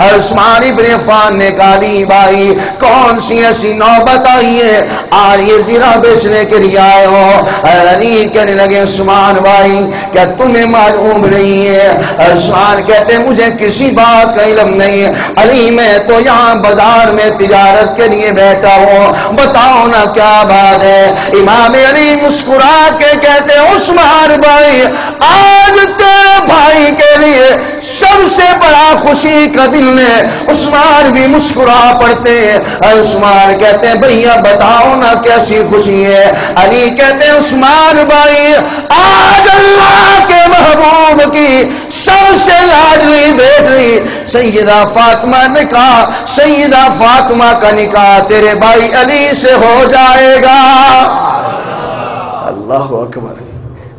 عثمان ابن عفان نے کہا علی بھائی کون سی ایسی نوبت آئی ہے آج یہ زرہ بیچنے کے لیے آئے ہو؟ علی کہنے لگے عثمان بھائی کیا تمہیں معلوم نہیں ہے؟ عثمان کہتے ہیں مجھے کسی بات کا علم نہیں علی، میں تو یہاں بازار میں تجارت کے لیے بیٹھا ہوں، بتاؤ نا کیا بات ہے؟ امام علی مسکرا کے کہتے ہیں عثمان بھائی آج تیرے بھائی کے لیے سب سے بڑا خوشی کا دن ہے۔ عثمان بھی مسکرا پڑتے ہیں۔ عثمان کہتے ہیں بھیا بتاؤ نا کیسی خوشی ہے؟ علی کہتے ہیں عثمان بھائی آج اللہ کے محبوب کی سب سے لاڈلی بیٹی سیدہ فاطمہ نے کہا سیدہ فاطمہ کا نکاح تیرے بھائی علی سے ہو جائے گا۔ اللہ اکبر۔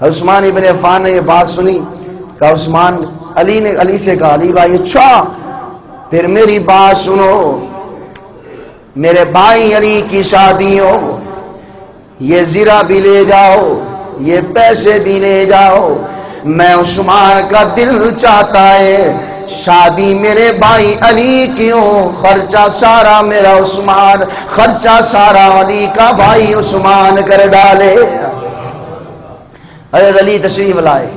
عثمان ابن عفان نے یہ بات سنی، کہا عثمان علی سے کہا علی بھائی اچھا پھر میری بات سنو، میرے بھائی علی کی شادی ہو، یہ زرہ بھی لے جاؤ یہ پیسے بھی لے جاؤ، میں عثمان کا دل چاہتا ہے شادی میرے بھائی علی کی ہو، خرچہ سارا میرا عثمان، خرچہ سارا علی کا بھائی عثمان کر ڈالے۔ حضرت علی تشریف لائے،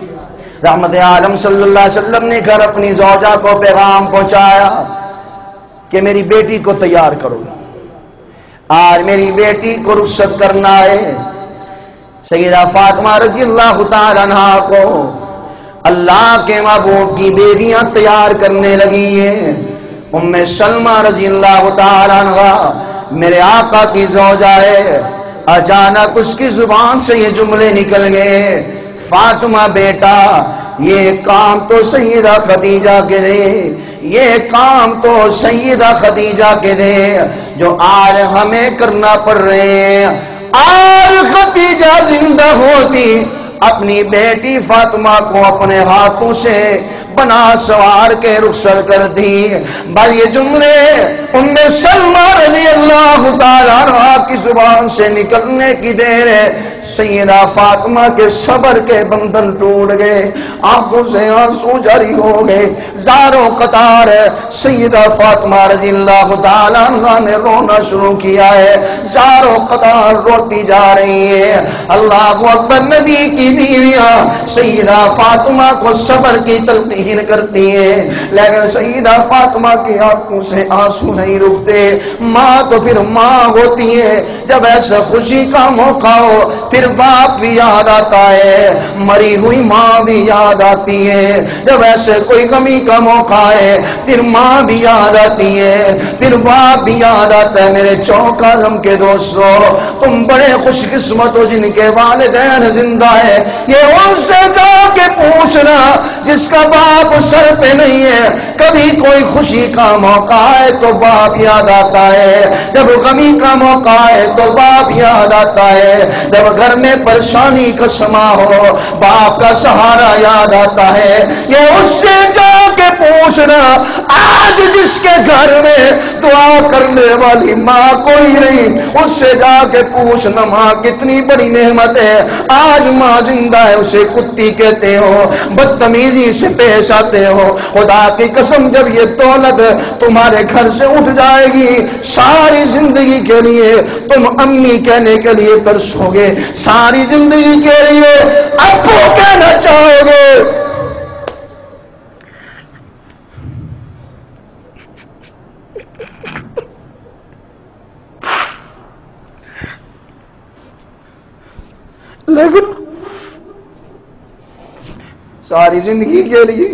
رحمت عالم صلی اللہ علیہ وسلم نے گھر اپنی زوجہ کو پیغام پہنچایا کہ میری بیٹی کو تیار کرو، آج میری بیٹی کو رخصت کرنا ہے۔ سیدہ فاطمہ رضی اللہ تعالی عنہا کو اللہ کے محبوب کی بیویاں تیار کرنے لگی ہیں۔ ام سلمہ رضی اللہ تعالی عنہا میرے آقا کی زوجہ ہے، اچانک اس کی زبان سے یہ جملے نکل گئے فاطمہ بیٹا یہ کام تو سیدہ خدیجہ کے دے، یہ کام تو سیدہ خدیجہ کے دے جو آج ہمیں کرنا پڑ رہے ہیں۔ آج خدیجہ زندہ ہوتی اپنی بیٹی فاطمہ کو اپنے ہاتھوں سے بنا سوار کے رخصت کر دی۔ بس یہ جملے ام سلمہ رضی اللہ تعالیٰ عنہا کی زبان سے نکلنے کی دیر ہے، سیدہ فاطمہ کے صبر کے بندھن ٹوٹ گئے، آنکھوں سے آنسو جاری ہو گئے، زاروں قطار سیدہ فاطمہ رضی اللہ تعالیٰ عنہ نے رونا شروع کیا ہے، زاروں قطار روتی جا رہی ہے۔ اللہ اکبر۔ نبی کی بیویاں سیدہ فاطمہ کو صبر کی تلقین کرتی ہیں، لیکن سیدہ فاطمہ کی آنکھوں سے آنسو نہیں رکتے۔ ماں تو پھر ماں ہوتی ہے، جب ایسا خوشی کا موقع ہو پھر باپ بھی یاد آتا ہے، مری ہوئی ماں بھی یاد آتی ہے، جب ایسے کوئی کمی کا موقع ہے پھر ماں بھی یاد آتی ہے، پھر باپ بھی یاد آتا ہے۔ میرے چوک عالم کے دوستو تم بڑے خوش قسمت ہو جن کے والدین زندہ ہے، یہ ان سے جا کے پوچھنا جس کا باپ سر پہ نہیں ہے، کبھی کوئی خوشی کا موقع ہے تو باپ یاد آتا ہے، جب غمی کا موقع ہے تو تو باپ یاد آتا ہے، جب گھر میں پریشانی کا سما ہو باپ کا سہارا یاد آتا ہے۔ یہ اس سے جا کے پوچھنا، آج جس کے گھر میں دعا کرنے والی ماں کوئی نہیں، اس سے جا کے پوچھنا ماں کتنی بڑی نعمت ہے، آج ماں زندہ ہے اسے کتی کہتے ہو، بدتمیزی سے پیش آتے ہو۔ خدا کی قسم جب یہ دولت تمہارے گھر سے اٹھ جائے گی، ساری زندگی کے لیے تم امی کہنے کے لیے ترسو گے، ساری زندگی کے لیے ابو کہنا چاہو گے۔ لیکن ساری زندگی کے لیے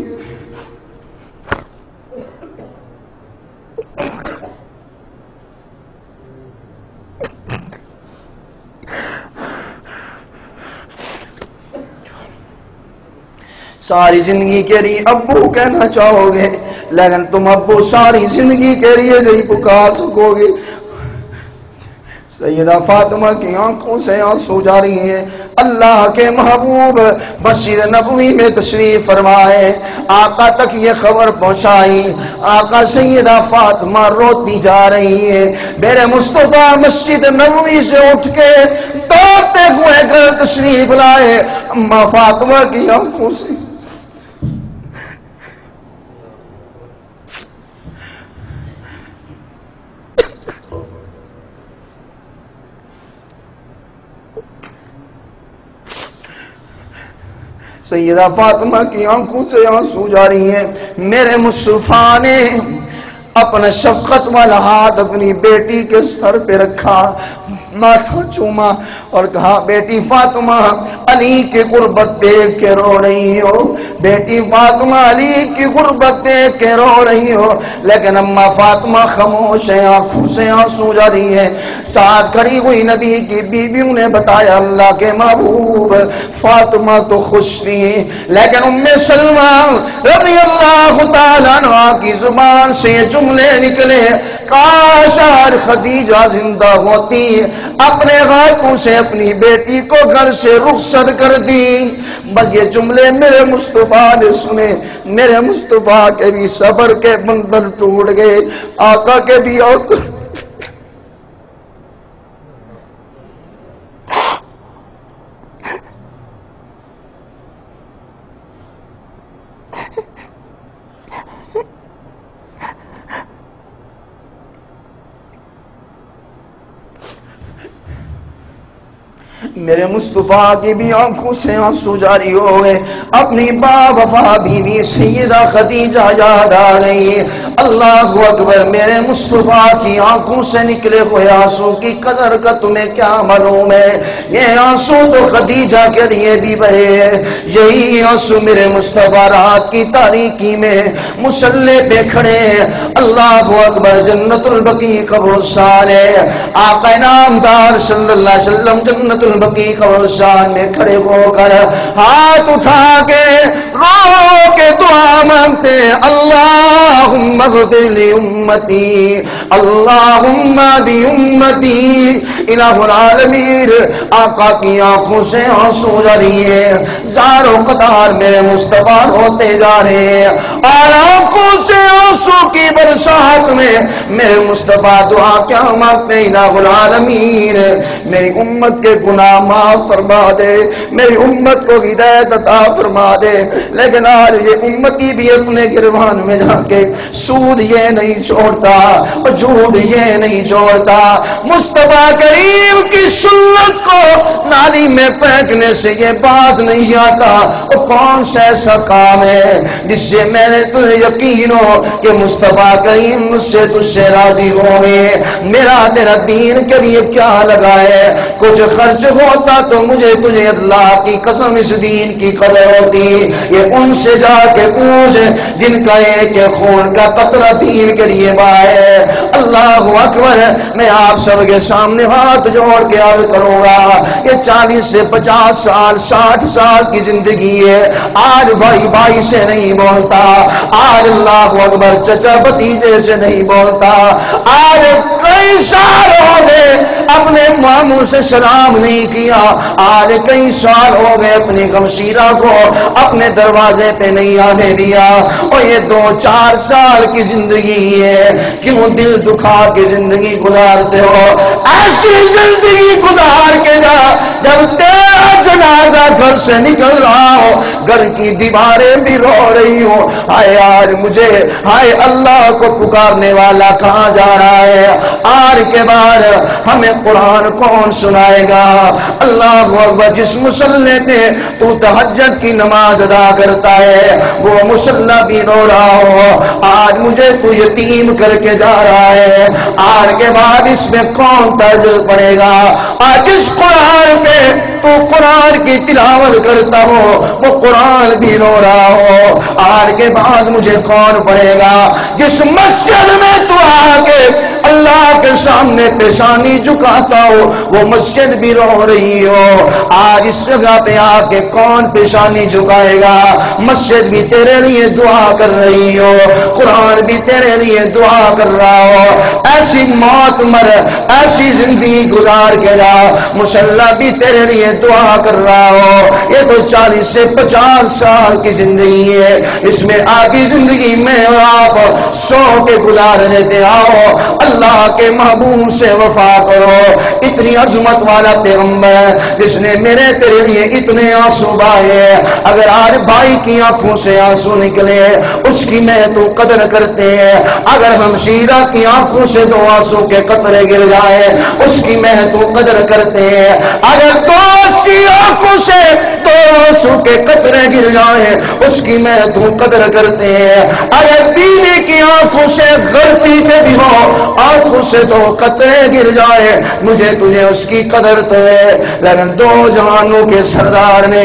ساری زندگی کے لیے ابو کہنا چاہو گے، لیکن تم ابو ساری زندگی کے لیے نہیں پکار سکو گے۔ سیدہ فاطمہ کی آنکھوں سے آنسو جاری ہیں۔ اللہ کے محبوب مسجد نبوی میں تشریف فرمائے، آقا تک یہ خبر پہنچائی، آقا سیدہ فاطمہ روتی جا رہی ہے۔ میرے مصطفیٰ مسجد نبوی سے اٹھ کے دوڑتے ہوئے گھر تشریف لائے، اما فاطمہ کی آنکھوں سے سیدہ فاطمہ کی آنکھوں سے آنسو جاری ہیں۔ میرے مصطفیٰ نے اپنا شفقت والا ہاتھ اپنی بیٹی کے سر پہ رکھا، ماتھا چوما اور کہا، بیٹی فاطمہ علی کی غربت دیکھ کے رو رہی ہو، بیٹی فاطمہ علی کی غربت دیکھ کے رو رہی ہو، لیکن اما فاطمہ خاموش ہے، آنکھوں سے آنسو جاری ہے۔ ساتھ کھڑی ہوئی نبی کی بیویوں نے بتایا، اللہ کے محبوب فاطمہ تو خوش تھی، لیکن ام سلمہ رضی اللہ تعالیٰ عنہا کی زبان سے یہ جملے نکلے، کاش آج خدیجہ زندہ ہوتی، اپنے ہاتھوں سے اپنی بیٹی کو گھر سے رخصت کر دی۔ بس یہ جملے میرے مصطفیٰ نے سنے، میرے مصطفیٰ کے بھی صبر کے بندھن ٹوٹ گئے، آقا کے بھی میرے مصطفیٰ کی بھی آنکھوں سے آنسو جاری ہو گئے۔ اپنی با وفا بیوی سیدہ خدیجہ یاد آ گئی۔ اللہ اکبر، میرے مصطفیٰ کی آنکھوں سے نکلے ہوئے آنسو کی قدر کا تمہیں کیا معلوم ہے؟ یہ آنسو تو خدیجہ کے لیے بھی بہے، یہی آنسو میرے مصطفیٰ رات کی تاریکی میں مصلی پہ کھڑے۔ اللہ اکبر، جنت البقیع قبرستان ہے، آقا نامدار صلی اللہ علیہ وسلم جنت البقیع قبرستان میں کھڑے ہو کر ہاتھ اٹھا کے رو کے دعا مانگتے، اللہم اغفر لی امتی، اللہم دی امتی الہ العالمین۔ آقا کی آنکھوں سے آنسو جاری ہے، زار و قطار میرے مصطفیٰ ہوتے جا رہے ہیں، اور آنکھوں سے آنسو کی برسات میں میرے مصطفیٰ دعا کیا مانگتے، الہ العالمین میری امت کے گناہ معاف فرما دے، میری امت کو ہدایت عطا فرما دے۔ لیکن آج یہ امتی بھی اپنے گربان میں جا کے سود یہ نہیں چھوڑتا، جھوٹ یہ نہیں چھوڑتا، مصطفیٰ کریم کی سنت کو نالی میں پھینکنے سے یہ باز نہیں آتا۔ وہ کون سا ایسا کام ہے جس سے میں نے تجھے یقین ہو کہ مصطفیٰ کریم مجھ سے تجھ سے راضی ہوئے؟ میرا تیرا دین کے لیے کیا لگا ہے؟ کچھ خرچ ہوتا تو مجھے تجھے اللہ کی قسم اس دین کی قدر ہوتی۔ یہ ان سے جا کے پوچھ جن کا ایک خون کا قطرہ دین کے لیے بہا ہے۔ اللہ اکبر، میں آپ سب کے سامنے ہاتھ جوڑ کے عرض کروں گا، یہ 40 سے 50 سال 60 سال کی زندگی ہے، آج بھائی بھائی سے نہیں بولتا، آج اللہ اکبر چچا بھتیجے سے نہیں بولتا، آج کئی سال ہو گئے اپنے ماموں سے سلام نہیں کیا، آج کئی سال ہو گئے اپنی غمشیرہ کو اپنے دروازے پہ نہیں آنے دیا، اور یہ 2-4 سال کی زندگی ہے، کیوں دل دکھا کے زندگی گزارتے ہو؟ ایسی زندگی گزار کے جا جب تیرا جنازہ گھر سے نکل رہا ہو، گھر کی دیواریں بھی رو رہی ہو، ہائے آج مجھے، ہائے اللہ کو پکارنے والا کہاں جا رہا ہے؟ آج کے بعد ہمیں قرآن کون سنائے گا؟ اللہ اکبر، جس مصلی پہ تو تہجد کی نماز ادا کرتا ہے وہ مصلی بھی رو رہا ہو، آج مجھے تو یتیم کر کے جا رہا ہے، آج کے بعد اس میں کون تہجد پڑے گا؟ آج اس قرآن پہ تو قرآن کی تلاوت کرتا ہو وہ قرآن بھی رو رہا ہو، آج کے بعد مجھے کون پڑھے گا؟ جس مسجد میں تو آ کے اللہ کے سامنے پیشانی جھکاتا ہو وہ مسجد بھی رو رہی ہو، آج اس جگہ پہ آ کے کون پیشانی جھکائے گا؟ مسجد بھی تیرے لیے دعا کر رہی ہو، قرآن بھی تیرے لیے دعا کر رہا ہو، ایسی موت مر، ایسی زندگی گزار کے جا، مصلی بھی تیرے لیے دعا کر رہا ہو۔ یہ تو 40 سے 50 سال کی زندگی ہے، اس میں آگے زندگی میں آپ سو کے گزار لیتے آؤ، اللہ کے محبوب سے وفا کرو۔ اتنی عظمت والا پیغمبر جس نے میرے تیرے لیے اتنے آنسو بہائے، اگر آج بھائی کی آنکھوں سے آنسو نکلے اس کی میں تو قدر کرتے ہیں، اگر ہمشیرہ کی آنکھوں سے 2 آنسو کے قطرے گر جائے اس کی میں تو قدر کرتے ہیں، اگر دوست کی آنکھوں سے 2 آنسو کے قطرے گر جائے اس کی میں تو قدر کرتے ہیں، اگر بیوی کی آنکھوں سے غلطی پہ بھی ہو آنکھوں سے 2 قطرے گر جائے مجھے تجھے اس کی قدر تو ہے، لیکن 2 جہانوں کے سردار نے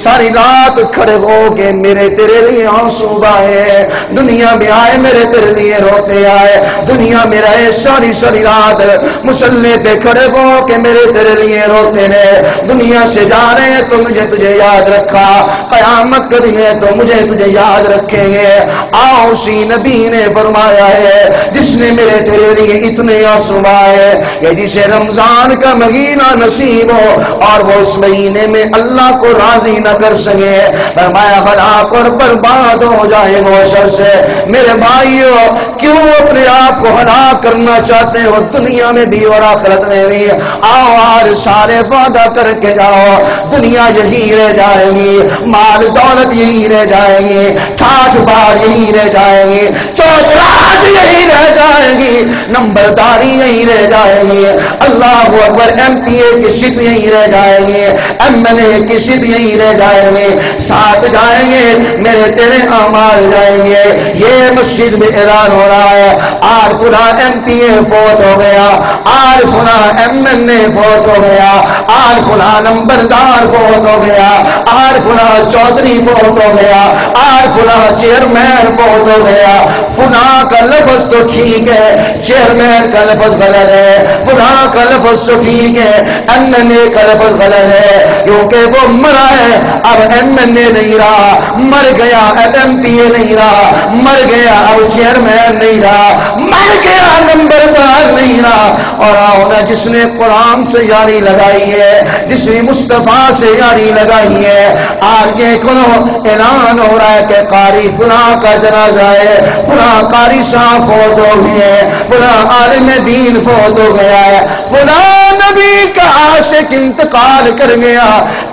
ساری رات کھڑے ہو کے میرے تیرے لیے آنسو بہائے، دنیا میں آئے میرے تیرے لیے روتے آئے، دنیا میں رہے ساری رات مصلی پہ کھڑے ہو کے میرے تیرے لیے روتے رہے، دنیا سے جا رہے ہیں تو مجھے تجھے یاد رکھا، قیامت کے دن ہے تو مجھے تجھے یاد رکھیں گے۔ آؤ اسی نبی نے فرمایا ہے جس نے میرے تیرے لیے اتنے آنسو بہائے کہ جسے رمضان کا مہینہ نصیب ہو اور وہ اس مہینے میں اللہ کو راضی نہ کر سکے، فرمایا ہلاک اور برباد ہو جائے وہ شر سے۔ میرے بھائیو، کیوں اپنے آپ کو ہلاک کرنا چاہتے ہو دنیا میں بھی اور آخرت میں بھی؟ آؤ آج سارے وعدہ کر کے جاؤ، دنیا یہی رہ جائے گی، مال دولت یہی رہ جائے گی، ٹھاٹ بار یہی رہ جائے گی، چوچراہٹ یہی رہ جائے گی، نمبرداری یہی رہ جائے گی، اللہ اکبر، MP کی سیٹ یہی رہ جائے گی، MLA کی سیٹ یہی رہ جائے گی، ساتھ جائیں گے میرے تیرے اعمال جائیں گے۔ یہ مسجد میں اعلان ہو رہا ہے آج فلاں MPA فوت ہو گیا، آج فلاں MLA فوت ہو گیا، آج فلاں نمبردار فوت ہو گیا، آج فلاں چودھری فوت ہو گیا، آج فلاں چیئرمین فوت ہو گیا، فلاں کا لفظ تو ٹھیک ہے، چیئرمین کا لفظ غلط ہے، فلاں کا لفظ تو ٹھیک ہے، MLA کا لفظ غلط ہے، کیونکہ وہ مرا ہے، اب MLA نہیں رہا، مر گیا اب MPA نہیں رہا، مر گیا اب چیئرمین نہیں رہا، مر گیا نمبردار نہیں رہا۔ اور آؤ نا، جس نے قرآن سے یاری لگائی ہے، جس نے مصطفیٰ سے یاری لگائی ہے، آج یہ کنو اعلان ہو رہا ہے کہ قاری فلاں کا جنازہ ہے، فلاں قاری صاحب فوت ہو گئے ہیں، فلاں عالم دین فوت ہو گیا ہے، فلاں نبی کا عاشق انتقال کر گیا،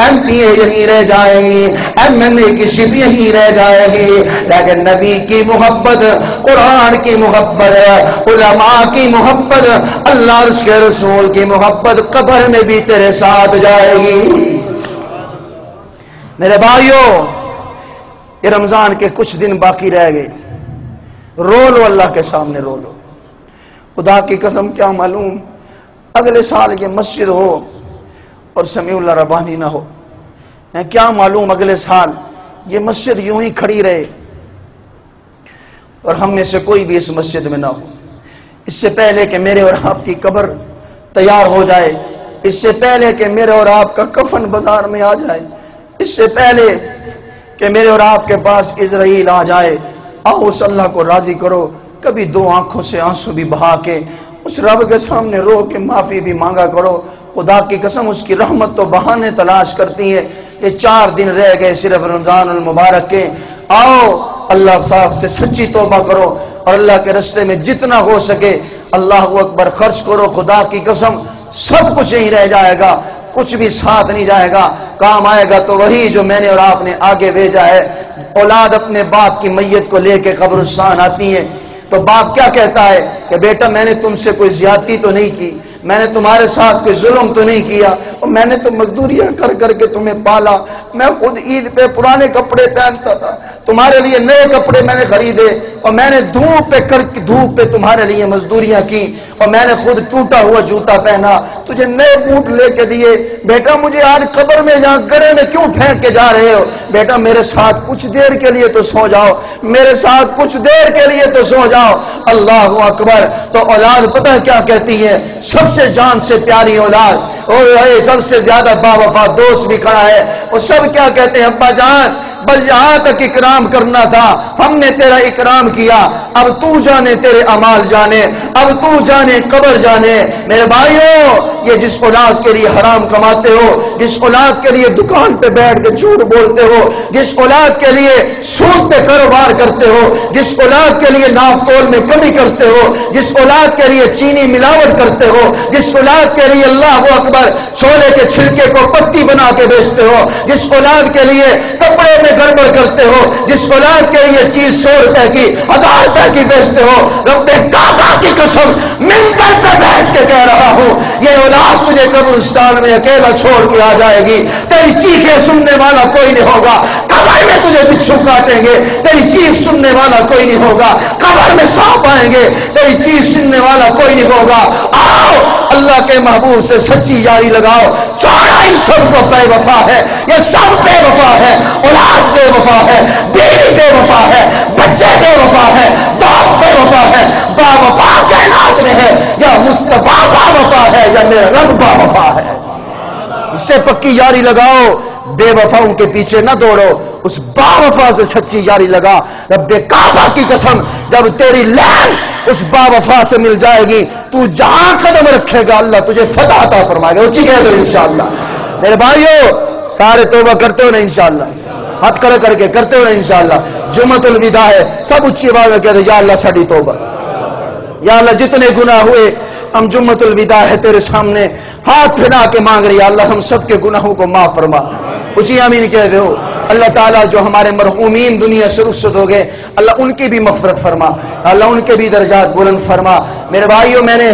MPA یہی رہ جائے گی، MLA کی سیٹ یہی رہ جائے گی، لیکن نبی کی محبت، قرآن کی محبت، علماء کی محبت، اللہ اور اس کے رسول کی محبت قبر میں بھی تیرے ساتھ جائے گی۔ میرے بھائیو، یہ رمضان کے کچھ دن باقی رہ گئے، رو لو اللہ کے سامنے، رو لو۔ خدا کی قسم کیا معلوم اگلے سال یہ مسجد ہو اور سمیع اللہ ربانی نہ ہو، کیا معلوم اگلے سال یہ مسجد یوں ہی کھڑی رہے اور ہم میں سے کوئی بھی اس مسجد میں نہ ہو۔ اس سے پہلے کہ میرے اور آپ کی قبر تیار ہو جائے، اس سے پہلے کہ میرے اور آپ کا کفن بازار میں آ جائے، اس سے پہلے کہ میرے اور آپ کے پاس اسرائیل آ جائے، آؤ اس اللہ کو راضی کرو، کبھی 2 آنکھوں سے آنسو بھی بہا کے اس رب کے سامنے رو کے معافی بھی مانگا کرو۔ خدا کی قسم اس کی رحمت تو بہانے تلاش کرتی ہے. یہ 4 دن رہ گئے صرف رمضان المبارک کے. آؤ اللہ صاحب سے سچی توبہ کرو اور اللہ کے راستے میں جتنا ہو سکے اللہ اکبر خرچ کرو. خدا کی قسم سب کچھ نہیں رہ جائے گا, کچھ بھی ساتھ نہیں جائے گا. کام آئے گا تو وہی جو میں نے اور آپ نے آگے بھیجا ہے. اولاد اپنے باپ کی میت کو لے کے قبرستان آتی ہے تو باپ کیا کہتا ہے کہ بیٹا میں نے تم سے کوئی زیادتی تو نہیں کی, میں نے تمہارے ساتھ کوئی ظلم تو نہیں کیا, اور میں نے تو مزدوریاں کر کر کے تمہیں پالا. میں خود عید پہ پرانے کپڑے پہنتا تھا, تمہارے لیے نئے کپڑے میں نے خریدے, اور میں نے دھوپ پہ تمہارے لیے مزدوریاں کی, اور میں نے خود ٹوٹا ہوا جوتا پہنا, تجھے نئے بوٹ لے کے دیے. بیٹا مجھے آج قبر میں یہاں گڑے میں کیوں پھینک کے جا رہے ہو؟ بیٹا میرے ساتھ کچھ دیر کے لیے تو سو جاؤ, میرے ساتھ کچھ دیر کے لیے تو سو جاؤ. اللہ اکبر. تو اولاد پتہ کیا کہتی ہے؟ سب سے جان سے پیاری اولاد, اور سب سے زیادہ با وفا دوست بھی کھڑا ہے, وہ سب کیا کہتے ہیں؟ ابا جان بس یہاں تک اکرام کرنا تھا, ہم نے تیرا اکرام کیا, اب تو جانے تیرے اعمال جانے, اب تو جانے قبر جانے. میرے بھائیوں یہ جس اولاد کے لیے حرام کماتے ہو, جس اولاد کے لیے دکان پہ بیٹھ کے جھوٹ بولتے ہو, جس اولاد کے لیے سود پہ کاروبار کرتے ہو, جس اولاد کے لیے ناپ تول میں کمی کرتے ہو, جس اولاد کے لیے چینی ملاوٹ کرتے ہو, جس اولاد کے لیے اللہ اکبر چھولے کے چھلکے کو پتی بنا کے بیچتے ہو, جس اولاد کے لیے کپڑے میں گڑبڑ کرتے ہو, جس اولاد کے لیے چیز 100 روپے کی 1000 روپے کی بیچتے ہو, رب کعبہ کی قسم منبر پہ بیٹھ کے کہہ رہا ہوں یہ اولاد تجھے قبرستان میں اکیلا چھوڑ کے آ جائے گی. تیری چیخیں سننے والا کوئی نہیں ہوگا, قبر میں تجھے بچھو کاٹیں گے, تیری چیخ سننے والا کوئی نہیں ہوگا, قبر میں سانپ آئیں گے, تیری چیخ سننے والا کوئی نہیں ہوگا. آؤ اللہ کے محبوب سے سچی یاری لگاؤ. چوڑا ان سب کو بے وفا ہے, یہ سب بے وفا ہے. اولاد بے وفا ہے, بیوی بے وفا ہے, بچے بے وفا ہے, دوست بے وفا ہے. با وفا کائنات میں ہے, یا مصطفیٰ با وفا ہے, یا میرا رب با وفا ہے. اس سے پکی یاری لگاؤ, بے وفاؤں کے پیچھے نہ دوڑو, اس با وفا سے سچی یاری لگا. رب کعبہ کی قسم جب تیری لین اس با وفا سے مل جائے گی, تو جہاں قدم رکھے گا اللہ تجھے فتح عطا فرمائے گا. اچھی کہہ دو انشاءاللہ. میرے بھائیو سارے توبہ کرتے ہو نا انشاءاللہ, ہاتھ کھڑے کر کے کرتے ہو نا انشاءاللہ. جمعۃ الوداع ہے, سب اچھی آواز میں کہتے یا اللہ ساڈی توبہ, یا اللہ جتنے گناہ ہوئے ہم جمعۃ الوداع ہے تیرے سامنے ہاتھ پھیلا کے مانگ رہی, اللہ ہم سب کے گناہوں کو معاف فرما. اسی آمین کہہ دو. اللہ تعالیٰ جو ہمارے مرحومین دنیا سے رخصت ہو گئے اللہ ان کی بھی مغفرت فرما, اللہ ان کے بھی درجات بلند فرما. میرے بھائیوں میں نے